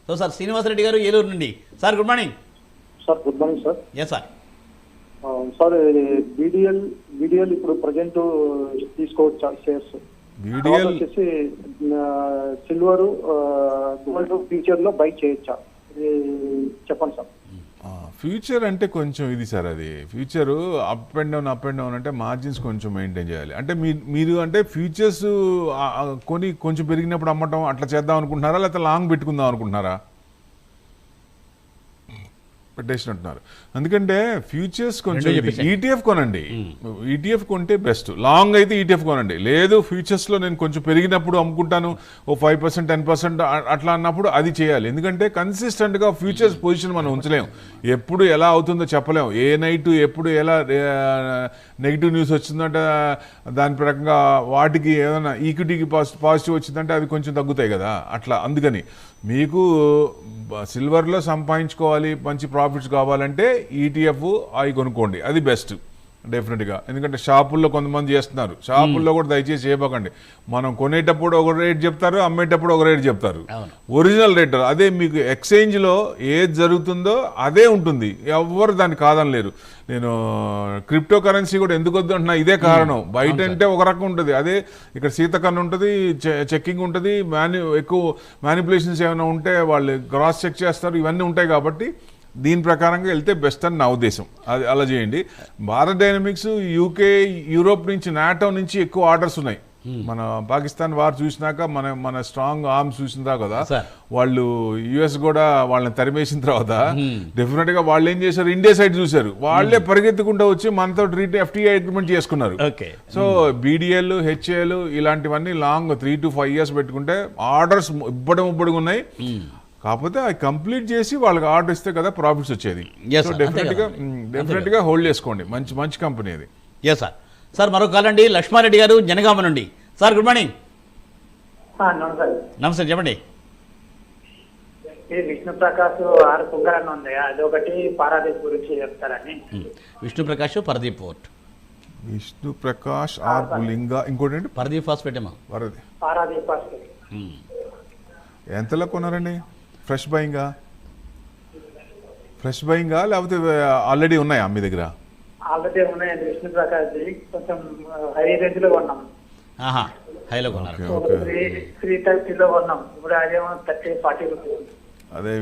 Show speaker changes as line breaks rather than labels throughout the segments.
So sir Srinivasa Reddy గారు ఏలూరు నుండి. Sir good morning.
Sir good morning sir.
Yes sir.
Sir BDL ఇప్పుడు present తీసుకోవచ్చా shares?
BDL
వచ్చేసి silver gold future లో buy చేయొచ్చా? చెప్పండి సార్.
ఫ్యూచర్ అంటే కొంచెం ఇది సార్, అది ఫ్యూచర్ అప్ అండ్ డౌన్ అంటే మార్జిన్స్ కొంచెం మెయింటైన్ చేయాలి. అంటే మీరు అంటే ఫ్యూచర్స్ కొని కొంచెం పెరిగినప్పుడు అమ్మటం అట్లా చేద్దాం అనుకుంటున్నారా, లేకపోతే లాంగ్ పెట్టుకుందాం అనుకుంటున్నారా? పెట్టేసినట్టున్నారు. ఎందుకంటే ఫ్యూచర్స్ కొంచెం ఈటీఎఫ్ కొనండి. ఈటీఎఫ్ కొంటే బెస్ట్. లాంగ్ అయితే ఈటీఎఫ్ కొనండి. లేదు ఫ్యూచర్స్లో నేను కొంచెం పెరిగినప్పుడు అమ్ముకుంటాను, ఓ 5% 10% అట్లా అన్నప్పుడు అది చేయాలి. ఎందుకంటే కన్సిస్టెంట్గా ఫ్యూచర్స్ పొజిషన్ మనం ఉంచలేము. ఎప్పుడు ఎలా అవుతుందో చెప్పలేము. ఏ నైట్ ఎప్పుడు ఎలా నెగిటివ్ న్యూస్ వచ్చిందంటే దాని ప్రకారంగా వాటికి ఏదైనా ఈక్విటీకి పాజిటివ్ వచ్చిందంటే అవి కొంచెం తగ్గుతాయి కదా. అట్లా అందుకని మీకు సిల్వర్లో సంపాదించుకోవాలి, మంచి ప్రాఫిట్స్ కావాలంటే ఈటీఎఫ్ అవి కొనుక్కోండి, అది బెస్ట్ డెఫినెట్గా. ఎందుకంటే షాపుల్లో కొంతమంది చేస్తున్నారు. షాపుల్లో కూడా దయచేసి చేయబోకండి. మనం కొనేటప్పుడు ఒక రేట్ చెప్తారు, అమ్మేటప్పుడు ఒక రేట్ చెప్తారు. ఒరిజినల్ రేట్ అదే. మీకు ఎక్స్చేంజ్లో ఏది జరుగుతుందో అదే ఉంటుంది, ఎవ్వరు దాన్ని కాదనలేరు. నేను క్రిప్టో కరెన్సీ కూడా ఎందుకు వద్దు అంటున్నా ఇదే కారణం. బయట అంటే ఒక రకం ఉంటుంది, అదే ఇక్కడ శీతకన్ను ఉంటుంది, చెక్కింగ్ ఉంటుంది, ఎక్కువ మ్యానిపులేషన్స్ ఏమైనా ఉంటే వాళ్ళు క్రాస్ చెక్ చేస్తారు, ఇవన్నీ ఉంటాయి. కాబట్టి దీని ప్రకారంగా వెళ్తే బెస్ట్ అని నా ఉద్దేశం. అది అలా చేయండి. భారత్ డైనమిక్స్ యూకే యూరోప్ నుంచి నాటో నుంచి ఎక్కువ ఆర్డర్స్ ఉన్నాయి. మన పాకిస్తాన్ వార్ చూసినాక మన స్ట్రాంగ్ ఆర్మ్స్ చూసిన కదా, వాళ్ళు యుఎస్ కూడా వాళ్ళని తరిమేసిన తర్వాత డెఫినెట్ గా వాళ్ళు ఏం చేశారు, ఇండియా సైడ్ చూశారు. వాళ్ళే పరిగెత్తుకుంటూ వచ్చి మనతో FTA అగ్రిమెంట్ చేసుకున్నారు. సో బీడీఎల్ హెచ్ఏఎల్ ఇలాంటివన్నీ లాంగ్ 3 to 5 years పెట్టుకుంటే ఆర్డర్స్ ఇబ్బడిగా ఉన్నాయి. కాకపోతే అది కంప్లీట్ చేసి వాళ్ళకి ఆర్డర్ ఇస్తే కదా ప్రాఫిట్స్ వచ్చేది. సో డెఫినెట్ గా హోల్డ్ చేసుకోండి. మంచి కంపెనీ అది.
Yes sir. సార్ మరో కాల్ అండి, లక్ష్మారెడ్డి గారు జనగామ నుండి. Sir good morning. నమస్తే, చెప్పండి.
విష్ణు ప్రకాష్ ఆర్ కుంగరన్న ఉంది, అదొకటి పారాదీప్ గురించి చెప్తారని.
విష్ణు ప్రకాష్ పరదీప్ పోర్ట్.
విష్ణు ప్రకాష్ ఆర్ పులింగా, ఇంకోటి ఏంటి
పరదీప్ ఫాస్ఫేట్ ఏమో.
పారాదీప్ ఫాస్ఫేట్
ఎంతలో కొన్నారండి? ఫ్రెష్ బయింగా లేకపోతే ఆల్రెడీ ఉన్నాయా మీ దగ్గర?
ఆల్రెడీ ఉన్నాయండి. విష్ణు ప్రకాష్ కొంచెం హై రేంజ్ లో కొన్నాం.
హైలో కొన్నారు.
330 కొన్నాం. ఇప్పుడు అదేమో 30-40 రూపీస్.
అదే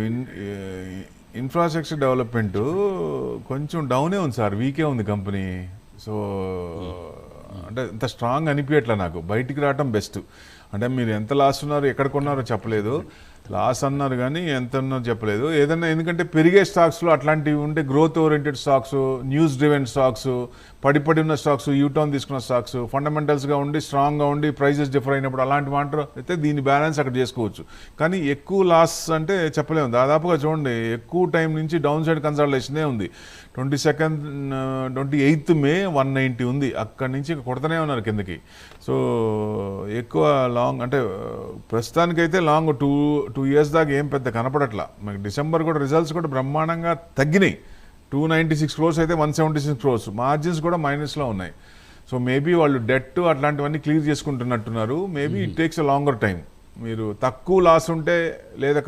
ఇన్ఫ్రాస్ట్రక్చర్ డెవలప్మెంట్ కొంచెం డౌనే ఉంది సార్, వీకే ఉంది కంపెనీ. సో అంటే ఇంత స్ట్రాంగ్ అనిపించట్లే నాకు. బయటికి రావటం బెస్ట్. అంటే మీరు ఎంత లాస్ ఉన్నారో ఎక్కడ కొన్నారో చెప్పలేదు, లాస్ అన్నారు కానీ ఎంత ఉన్నారో చెప్పలేదు. ఏదన్నా ఎందుకంటే పెరిగే స్టాక్స్లో అట్లాంటివి ఉంటే growth oriented stocks, news driven stocks, పడి ఉన్న స్టాక్స్, యూటర్న్ తీసుకున్న స్టాక్స్, ఫండమెంటల్స్గా ఉండి స్ట్రాంగ్గా ఉండి ప్రైజెస్ డిఫర్ అయినప్పుడు అలాంటి మాటలు అయితే దీని బ్యాలెన్స్ అక్కడ చేసుకోవచ్చు. కానీ ఎక్కువ లాస్ అంటే చెప్పలేము. దాదాపుగా చూడండి ఎక్కువ టైం నుంచి డౌన్ సైడ్ కన్సల్టేషనే ఉంది. 28th May 190 ఉంది. అక్కడి నుంచి కొడతనే ఉన్నారు కిందకి. సో ఎక్కువ లాంగ్ అంటే ప్రస్తుతానికైతే లాంగ్ 2 years దాకా ఏం పెద్ద కనపడట్లా. మనకి డిసెంబర్ కూడా రిజల్ట్స్ కూడా బ్రహ్మాండంగా తగ్గినాయి. 296 crores అయితే 176 crores. మార్జిన్స్ కూడా మైనస్లో ఉన్నాయి. సో మేబీ వాళ్ళు డెట్ అట్లాంటివన్నీ క్లియర్ చేసుకుంటున్నట్టున్నారు. Maybe it takes a longer time. మీరు తక్కువ లాస్ ఉంటే లేదా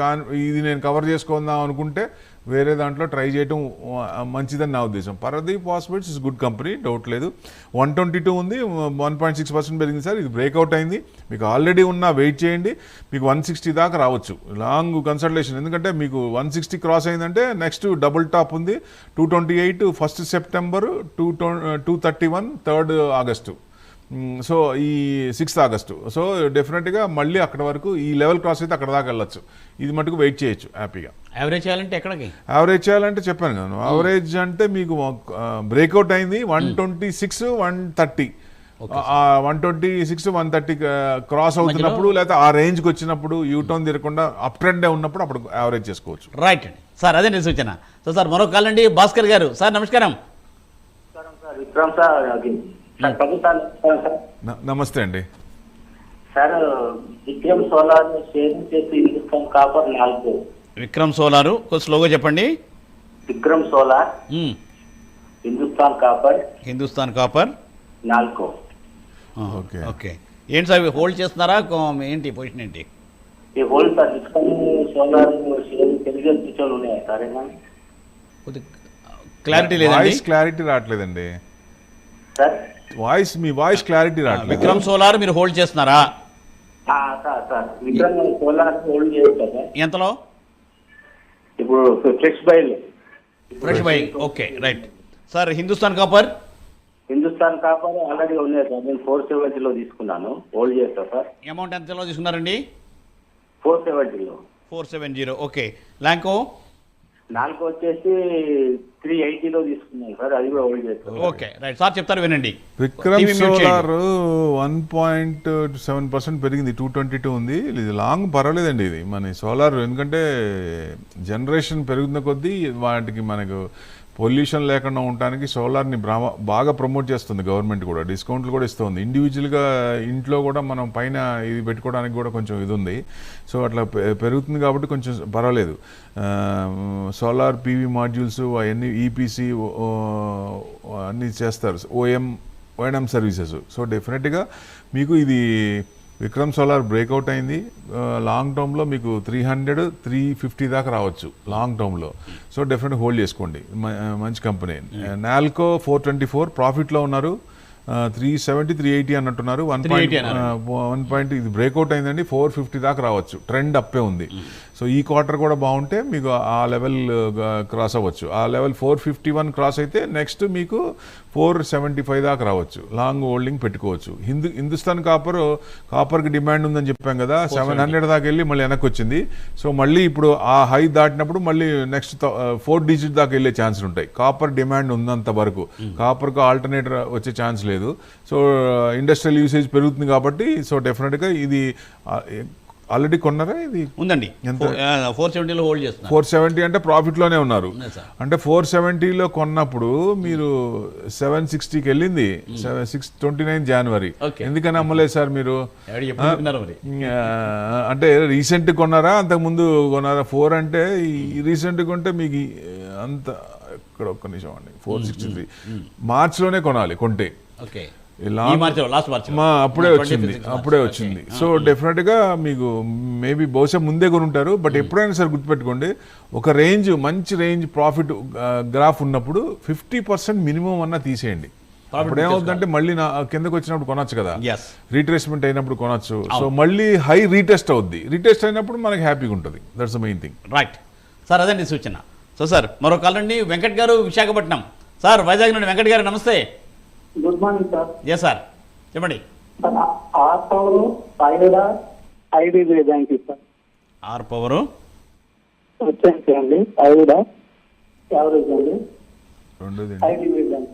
ఇది నేను కవర్ చేసుకుందాం అనుకుంటే వేరే దాంట్లో ట్రై చేయడం మంచిదని నా ఉద్దేశం. Paradip phosphates is good company, doubt లేదు. 122 ఉంది, 1.6% పెరిగింది సార్. ఇది బ్రేక్అవుట్ అయింది. మీకు ఆల్రెడీ ఉన్నా వెయిట్ చేయండి, మీకు 160 దాకా రావచ్చు. Long consultation. ఎందుకంటే మీకు 160 క్రాస్ అయిందంటే నెక్స్ట్ డబుల్ టాప్ ఉంది. 228 1st September, 231 3rd August. So ఈ 6th August. సో డెఫినెట్గా మళ్ళీ అక్కడ వరకు ఈ లెవెల్ క్రాస్ అయితే అక్కడ దాకా వెళ్ళొచ్చు. ఇది మటుకు వెయిట్ చేయొచ్చు హ్యాపీగా.
యావరేజ్ చేయాలంటే ఎక్కడికి?
యావరేజ్ చేయాలంటే చెప్పాను కదా, యావరేజ్ అంటే మీకు బ్రేక్అవుట్ అయింది 126 130. 126 130 క్రాస్ అవుతున్నప్పుడు లేదా ఆ రేంజ్కి వచ్చినప్పుడు యూటర్న్ తిరగకుండా అప్ ట్రెండ్ ఉన్నప్పుడు అప్పుడు యావరేజ్ చేసుకోవచ్చు.
రైట్ అండి సార్, అదే నేను సూచన. సో సార్ మరో కాల్ అండి, భాస్కర్ గారు. సార్ నమస్కారం.
నమస్తే అండి.
సార్ విక్రమ్ సోలార్ షేర్ చేసి హిందుస్థాన్ కాపర్ 4.
విక్రమ్ సోలార్ కొంచెం స్లోగా చెప్పండి.
Vikram solar, Hindustan copper 4.
Okay. ఏంటి సార్ హోల్డ్ చేస్తున్నారా, ఏంటి పొజిషన్ ఏంటి?
ఈ hold sir Vikram solar individual ఫ్యూచర్లు ఉన్నాయా సార్ ఏమన్నా
క్లారిటీ లేదండి.
వాయిస్ క్లారిటీ రావట్లేదండి.
సార్
మీ వాయిస్ క్లారిటీ రావట్లేదు.
విక్రమ్ సోలార్ మీరు హోల్డ్ చేస్తున్నారా?
సార్ విక్రమ్ సోలార్ హోల్డ్ చేయొచ్చా సార్?
ఎంతలో?
ఇప్పుడు ఫ్రెష్ బైల్
fresh buy. Okay, right. Sir Hindustan copper?
Hindustan copper already ఉన్నాయి సార్, నేను 470 తీసుకున్నాను. హోల్డ్ చేస్తా సార్.
అమౌంట్ ఎంతలో తీసుకున్నారండి?
470.
470. ఓకే. ల్యాంకో?
నాలుగు వచ్చేసి 380 తీసుకున్నాను సార్, అది కూడా హోల్డ్ చేస్తాను.
Okay, right. సార్ చెప్తారు వినండి.
విక్రమ్
TV mute
సోలార్ 1.7% పెరిగింది, 222 ఉంది. ఇది లాంగ్ పర్వాలేదండి ఇది మన సోలార్, ఎందుకంటే జనరేషన్ పెరుగుతున్న కొద్దీ వాటికి మనకు పొల్యూషన్ లేకుండా ఉండడానికి సోలార్ని బాగా ప్రమోట్ చేస్తుంది గవర్నమెంట్ కూడా, డిస్కౌంట్లు కూడా ఇస్తుంది. ఇండివిజువల్గా ఇంట్లో కూడా మనం పైన ఇది పెట్టుకోవడానికి కూడా కొంచెం ఇది ఉంది. సో అట్లా పెరుగుతుంది కాబట్టి కొంచెం పర్వాలేదు. సోలార్ పీవీ మాడ్యూల్స్ అవన్నీ ఈపీసీ అన్నీ చేస్తారు, ఓఎంఎం సర్వీసెస్. సో డెఫినెట్గా మీకు ఇది విక్రమ్ సోలార్ బ్రేక్అవుట్ అయింది. లాంగ్ టర్మ్లో మీకు 300-350 దాకా రావచ్చు లాంగ్ టర్మ్లో. సో డెఫినెట్గా హోల్డ్ చేసుకోండి, మంచి కంపెనీ. నాల్కో 424 ప్రాఫిట్లో ఉన్నారు. 370-380 అన్నట్టున్నారు. 1 ఇది బ్రేక్అవుట్ అయిందండి, 450 దాకా రావచ్చు. ట్రెండ్ అప్పే ఉంది. సో ఈ క్వార్టర్ కూడా బాగుంటే మీకు ఆ లెవెల్ క్రాస్ అవ్వచ్చు. ఆ లెవెల్ 451 క్రాస్ అయితే నెక్స్ట్ మీకు 475 దాకా రావచ్చు. లాంగ్ హోల్డింగ్ పెట్టుకోవచ్చు. హిందుస్థాన్ కాపర్కి డిమాండ్ ఉందని చెప్పాం కదా, 700 దాకా వెళ్ళి మళ్ళీ వెనక్కి వచ్చింది. సో మళ్ళీ ఇప్పుడు ఆ హై దాటినప్పుడు మళ్ళీ నెక్స్ట్ 4 డిజిట్ దాకా వెళ్ళే ఛాన్సులు ఉంటాయి. కాపర్ డిమాండ్ ఉన్నంత వరకు కాపర్కు ఆల్టర్నేటర్ వచ్చే ఛాన్స్ లేదు. సో ఇండస్ట్రియల్ యూసేజ్ పెరుగుతుంది కాబట్టి సో డెఫినెట్గా ఇది ఆల్రెడీ కొన్నారా? ఇది
ఉందండి, 470లో హోల్డ్ చేస్తున్నారు.
470 అంటే ప్రాఫిట్లోనే ఉన్నారు.
ఉన్నాయి సార్.
అంటే 470లో కొన్నప్పుడు మీరు 760కి వెళ్ళింది 29 జనవరి.
Okay.
ఎందుకని అమ్మలేదు సార్ మీరు?
ఎవరు ఎప్పుడు చెప్పినారు మరి?
అంటే రీసెంట్ కొన్నారా అంతకుముందు కొన్నారా? 4 అంటే రీసెంట్ కొంటే మీకు అంత ఇక్కడ ఒక్క నిమిషం అండి, 463 మార్చిలోనే కొనాలి కొంటే.
ఓకే,
లాస్ట్ అప్పుడే వచ్చింది. సో డెఫినెట్ గా మీకు మేబీ బహుశా ముందే కొని ఉంటారు. బట్ ఎప్పుడైనా సరే గుర్తుపెట్టుకోండి, ఒక రేంజ్ మంచి రేంజ్ ప్రాఫిట్ గ్రాఫ్ ఉన్నప్పుడు 50% మినిమం అన్నా తీసేయండి. అప్పుడు ఏమవుతుందంటే మళ్ళీ కిందకు వచ్చినప్పుడు కొనొచ్చు కదా, రీట్రేస్మెంట్ అయినప్పుడు కొనొచ్చు. సో మళ్ళీ హై రీటెస్ట్ అవుద్ది, రీటెస్ట్ అయినప్పుడు మనకి హ్యాపీగా ఉంటుంది. That's the main thing.
Right sir, అదండి సూచన. సో సార్ మరో కాల్ అండి, వెంకట్ గారు విశాఖపట్నం. సార్ వైజాగ్ నుండి వెంకట్ గారు, నమస్తే.
Good morning sir.
Yes sir, చెప్పండి.
ఆర్ పవర్, ఐడా, IDBI bank sir.
R power
వచ్చేసి అండి, ఐడా యావరేజ్ అండి, ఐడిబిఐ బ్యాంక్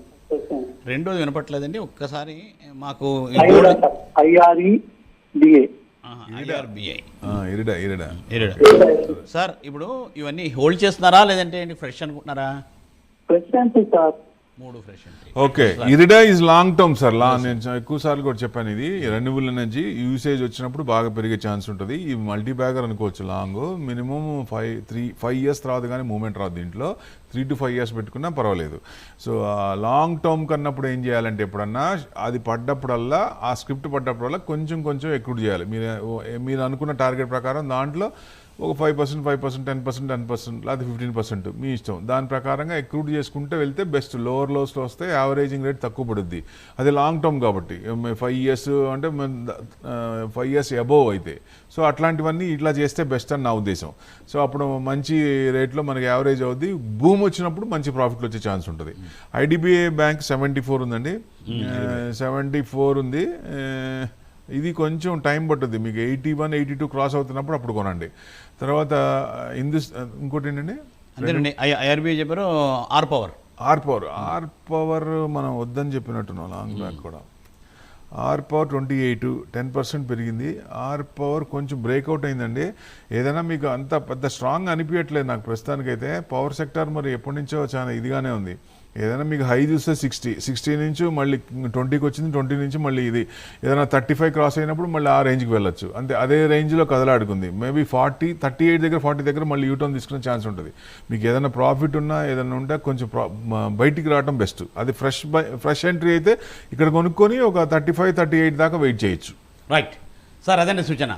రెండోది వినపట్లేదండి, ఒక్కసారి మాకు.
ఐఆర్ఈడిఏ.
సార్ ఇప్పుడు ఇవన్నీ హోల్డ్ చేస్తున్నారా లేదంటే ఫ్రెష్ అనుకుంటున్నారా?
ఫ్రెష్ అంటే సార్
3 ఫ్రెష్ అంటే.
Okay, IREDA is long term sir. నేను ఎక్కువ సార్లు కూడా చెప్పాను, ఇది రెన్యూబుల్ ఎనర్జీ యూసేజ్ వచ్చినప్పుడు బాగా పెరిగే ఛాన్స్ ఉంటుంది. ఈ మల్టీ బ్యాగర్ అనుకోవచ్చు. లాంగ్ మినిమం 5 ఇయర్స్ తర్వాత కానీ మూవ్మెంట్ రాదు దీంట్లో. 3 to 5 ఇయర్స్ పెట్టుకున్నా పర్వాలేదు. సో లాంగ్ టర్మ్ కన్నప్పుడు ఏం చేయాలంటే ఎప్పుడన్నా అది పడ్డప్పుడల్లా, ఆ స్క్రిప్ట్ పడ్డప్పుడల్లా కొంచెం ఎక్రూడ్ చేయాలి. మీరు అనుకున్న టార్గెట్ ప్రకారం దాంట్లో ఒక 5%, 10%, 10%, లేదా 15% మీ ఇష్టం. దాని ప్రకారంగా ఎక్రూడ్ చేసుకుంటే వెళ్తే బెస్ట్. లోవర్ లోస్లో వస్తే యావరేజింగ్ రేట్ తక్కువ పడుద్ది. అది లాంగ్ టర్మ్ కాబట్టి 5 ఇయర్స్ అంటే 5 ఇయర్స్ అబోవ్ అయితే. సో అట్లాంటివన్నీ ఇట్లా చేస్తే బెస్ట్ అని నా ఉద్దేశం. సో అప్పుడు మంచి రేట్లో మనకి యావరేజ్ అవుద్ది. భూమి వచ్చినప్పుడు మంచి ప్రాఫిట్లు వచ్చే ఛాన్స్ ఉంటుంది. ఐడిబిఐ బ్యాంక్ 74 ఉందండి, 74 ఉంది. ఇది కొంచెం టైం పట్టుద్ది మీకు. 81, 82 క్రాస్ అవుతున్నప్పుడు అప్పుడు కొనండి. తర్వాత ఇంకోటి ఏంటండి,
అంతేనండి. ఐఆర్బిఐ చెప్పారు. ఆర్ పవర్ మనం వద్దని చెప్పినట్టున్నాం లాంగ్ బ్యాక్ కూడా. ఆర్ పవర్ 28, 10% పెరిగింది. ఆర్ పవర్ కొంచెం బ్రేక్అవుట్ అయిందండి. ఏదైనా మీకు అంత పెద్ద స్ట్రాంగ్ అనిపించట్లేదు నాకు ప్రస్తుతానికైతే. పవర్ సెక్టార్ మరి ఎప్పటి నుంచో చాలా ఇదిగానే ఉంది. ఏదైనా మీకు హై చూస్తే 60 నుంచి మళ్ళీ 20కి వచ్చింది, 20 నుంచి మళ్ళీ ఇది ఏదైనా 35 క్రాస్ అయినప్పుడు మళ్ళీ ఆ రేంజ్కి వెళ్ళొచ్చు. అంతే, అదే రేంజ్లో కదలాడుకుంది. మేబీ 38 దగ్గర 40 దగ్గర మళ్ళీ యూటర్న్ తీసుకునే ఛాన్స్ ఉంటుంది. మీకు ఏదైనా ప్రాఫిట్ ఉన్నా ఏదైనా ఉంటే కొంచెం బయటికి రావడం బెస్ట్. అది ఫ్రెష్ ఎంట్రీ అయితే ఇక్కడ కొనుక్కొని ఒక 35, 38 దాకా వెయిట్ చేయొచ్చు. రైట్ సార్, అదండి సూచన.